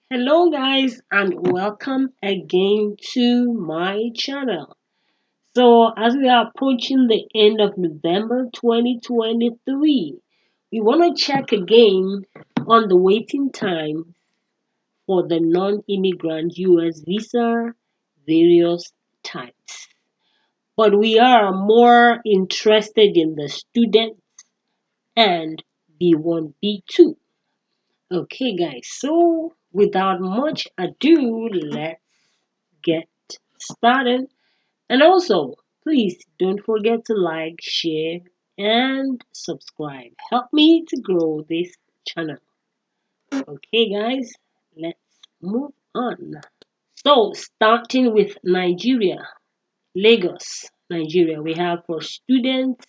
Hello, guys, and welcome again to my channel. So, as we are approaching the end of November 2023, we want to check again on the waiting time for the non-immigrant US visa, various types. But we are more interested in the student and B1, B2. Okay, guys, so without much ado, let's get started. And also, please don't forget to like, share, and subscribe. Help me to grow this channel. Okay, guys, let's move on. So, starting with Nigeria, Lagos, Nigeria, we have for students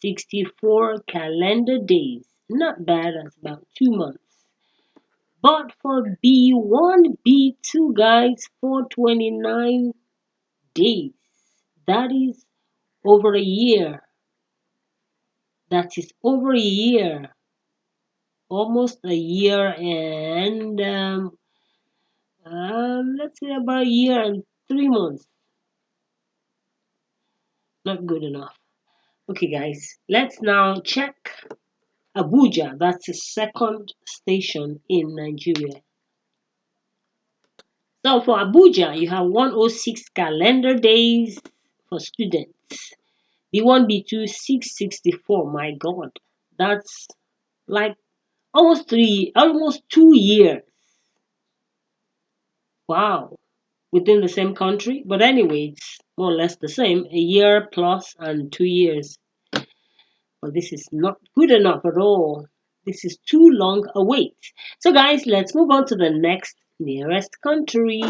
64 calendar days. Not bad, that's about 2 months. But for B1, B2, guys, 429 days. That is over a year. That is over a year. Almost a year and let's say about a year and 3 months. Not good enough. Okay, guys, let's now check Abuja. That's the second station in Nigeria. So for Abuja, you have 106 calendar days for students. B1, B2, 664. My God, that's like almost 2 years. Wow, within the same country. But anyway, it's more or less the same. A year plus and 2 years. But this is not good enough at all. This is too long a wait. So guys, let's move on to the next nearest country.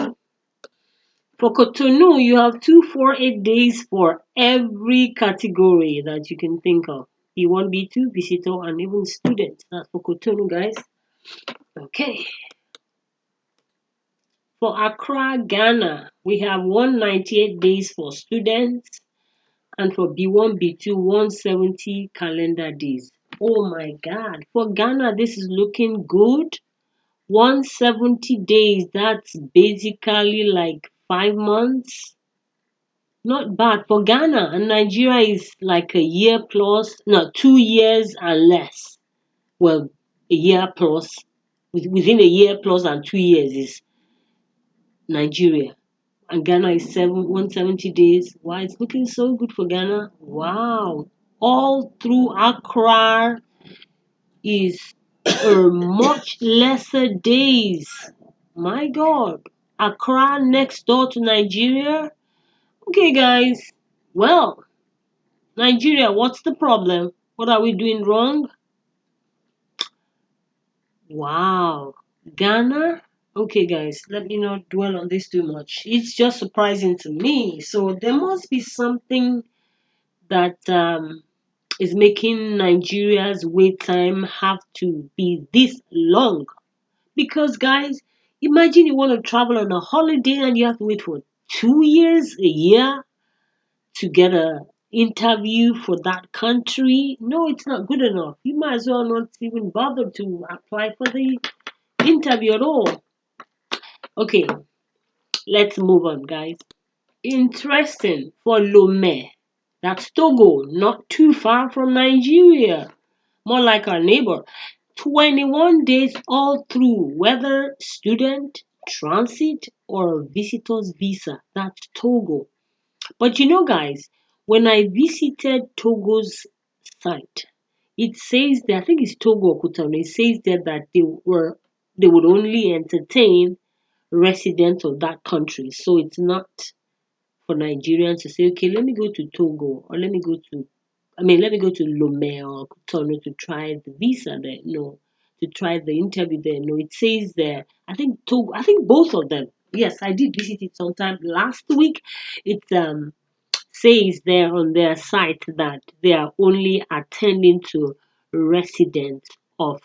For Cotonou, you have 248 days for every category that you can think of. B1, B2, visitor, and even student. That's for Cotonou, guys. Okay. For Accra, Ghana, we have 198 days for students, and for B1, B2, 170 calendar days. Oh my God. For Ghana, this is looking good. 170 days, that's basically like 5 months. Not bad for Ghana, and Nigeria is like a year plus, no, 2 years and less. Well, a year plus, within a year plus and 2 years is Nigeria. And Ghana is 170 days. Wow, it's looking so good for Ghana. Wow. All through Accra is much lesser days. My God. Accra next door to Nigeria. Okay, guys. Well, Nigeria, what's the problem? What are we doing wrong? Wow. Ghana? Okay, guys, let me not dwell on this too much. It's just surprising to me. So there must be something that is making Nigeria's wait time have to be this long. Because, guys, imagine you want to travel on a holiday and you have to wait for 2 years, a year to get a interview for that country. No, it's not good enough. You might as well not even bother to apply for the interview at all. Okay, let's move on, guys. Interesting for Lomé. That's Togo, not too far from Nigeria. More like our neighbor. 21 days all through, whether student, transit, or visitor's visa. That's Togo. But you know, guys, when I visited Togo's site, it says that I think it's Togo or Cotonou. It says there that they would only entertain residents of that country. So it's not for Nigerians to say, okay, let me go to Togo or let me go to Lomé or Cotonou to try the visa there. No, to try the interview there. No, it says there. I think Togo. I think both of them. Yes, I did visit it sometime last week. It says there on their site that they are only attending to residents of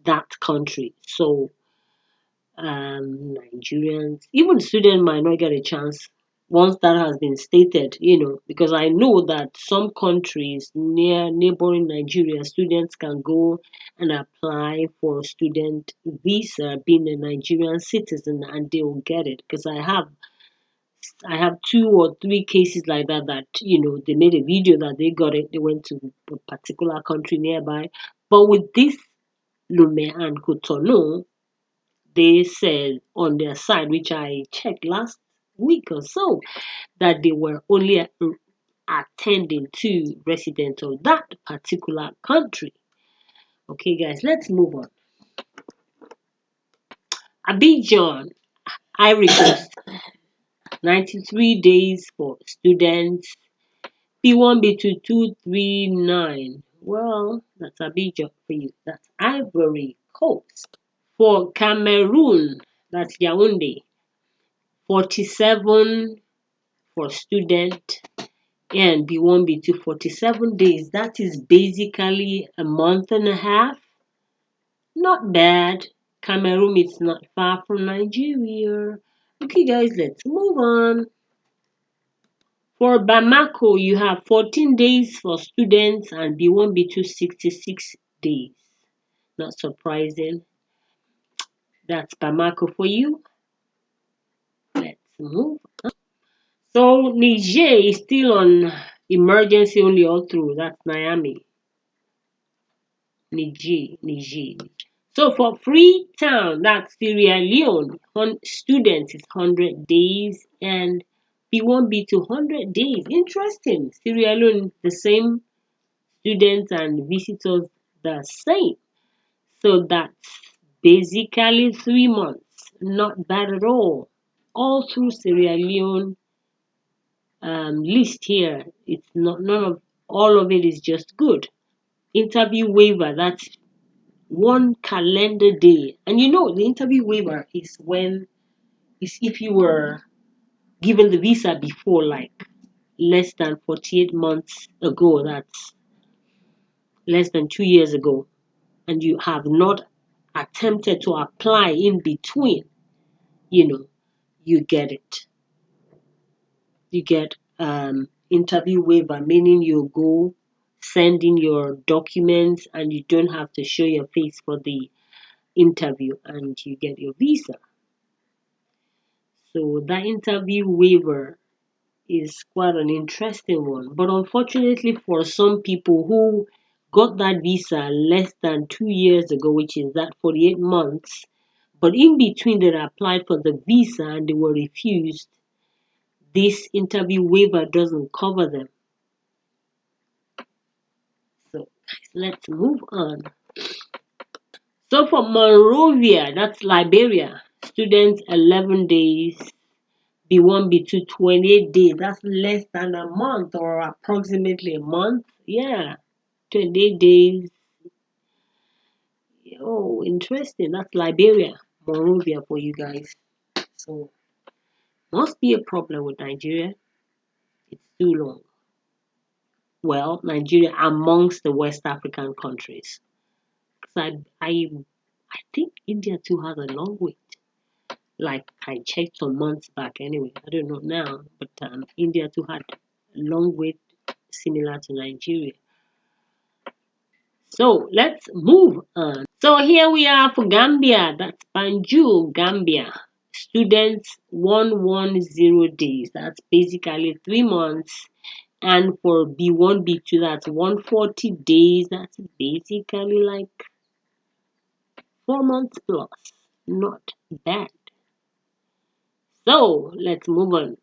that country. So Nigerians, even students might not get a chance. once that has been stated, because I know that some countries near neighboring Nigeria, students can go and apply for student visa being a Nigerian citizen and they will get it. Because I have two or three cases like that they made a video that they got it, they went to a particular country nearby. But with this Lome and Cotonou, they said on their side, which I checked last week or so, that they were only attending to residents of that particular country. Okay, guys, let's move on. Abidjan, Ivory Coast, 93 days for students. B1, B2, 239. Well, that's Abidjan for you. That's Ivory Coast. For Cameroon, that's Yaoundé, 47 for student. And B1, B2, 47 days. That is basically a month and a half. Not bad. Cameroon is not far from Nigeria. Okay, guys, let's move on. For Bamako, you have 14 days for students and B1, B2, 66 days. Not surprising. That's Bamako for you. Let's move. So Niger is still on emergency only all through. That's Niamey. Niger. So for Freetown, that's Sierra Leone, students is 100 days and B1, B2, 100 days. Interesting. Sierra Leone, the same, students and visitors the same. So that's basically 3 months. Not bad at all. All through Sierra Leone list here, it's not none of all of it is just good. Interview waiver, that's 1 calendar day. And the interview waiver is if you were given the visa before, like less than 48 months ago, that's less than 2 years ago, and you have not attempted to apply in between, you know, you get it. You get interview waiver, meaning you go send in your documents and you don't have to show your face for the interview and you get your visa. So that interview waiver is quite an interesting one. But unfortunately for some people who got that visa less than 2 years ago, which is that 48 months, but in between they applied for the visa and they were refused, this interview waiver doesn't cover them. So let's move on. So for Monrovia, that's Liberia, students 11 days, B1, B2, 28 days. That's less than a month or approximately a month. Yeah, 28 days. Oh, interesting. That's Liberia, Monrovia for you guys. So, must be a problem with Nigeria. It's too long. Well, Nigeria amongst the West African countries. 'Cause I think India too has a long wait. Like I checked some months back anyway. I don't know now, but India too had a long wait similar to Nigeria. So let's move on. So here we are for Gambia. That's Banjul, Gambia. Students 110 days. That's basically 3 months. And for B1, B2, that's 140 days. That's basically like 4 months plus. Not bad. So let's move on.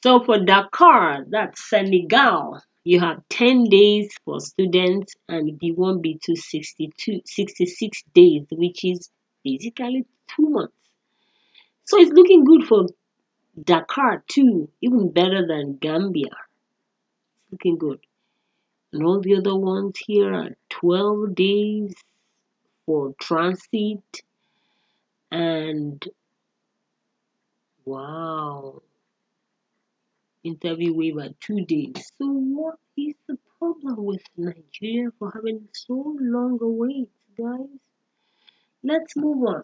So for Dakar, that's Senegal, you have 10 days for students and B1, B2, 66 days, which is basically 2 months. So it's looking good for Dakar too, even better than Gambia. It's looking good. And all the other ones here are 12 days for transit and wow. Interview waiver 2 days. So what is the problem with Nigeria for having so long a wait, guys? Let's move on.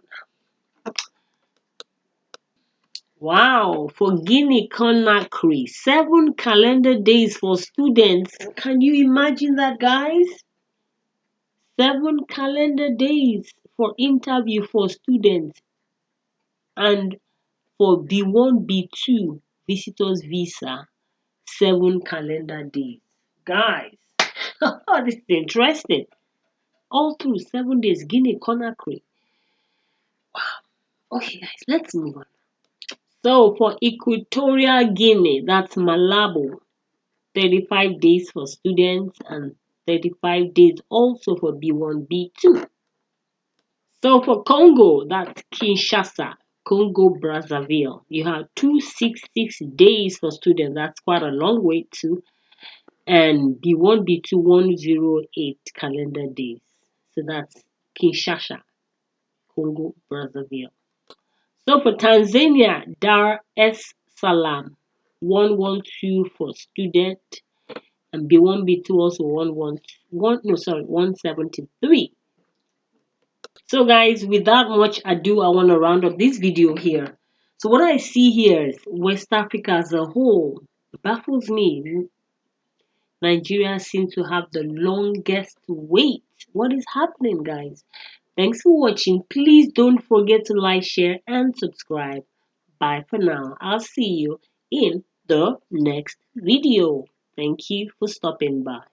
Wow, for Guinea Conakry, 7 calendar days for students. Can you imagine that, guys? 7 calendar days for interview for students and for B1, B2 visitors visa, 7 calendar days. Guys, this is interesting. All through 7 days, Guinea Conakry. Okay, guys, let's move on. So for Equatorial Guinea, that's Malabo, 35 days for students and 35 days also for B1, B2. So for Congo, that's Kinshasa, Congo Brazzaville. You have 266 days for students. That's quite a long way too. And B1, B2, 108 calendar days. So that's Kinshasa, Congo Brazzaville. So for Tanzania, Dar es Salaam, 112 for student and B1, B2 also 173. So guys, without much ado, I want to round up this video here. So what I see here is West Africa as a whole. It baffles me. Nigeria seems to have the longest wait. What is happening, guys? Thanks for watching. Please don't forget to like, share, and subscribe. Bye for now. I'll see you in the next video. Thank you for stopping by.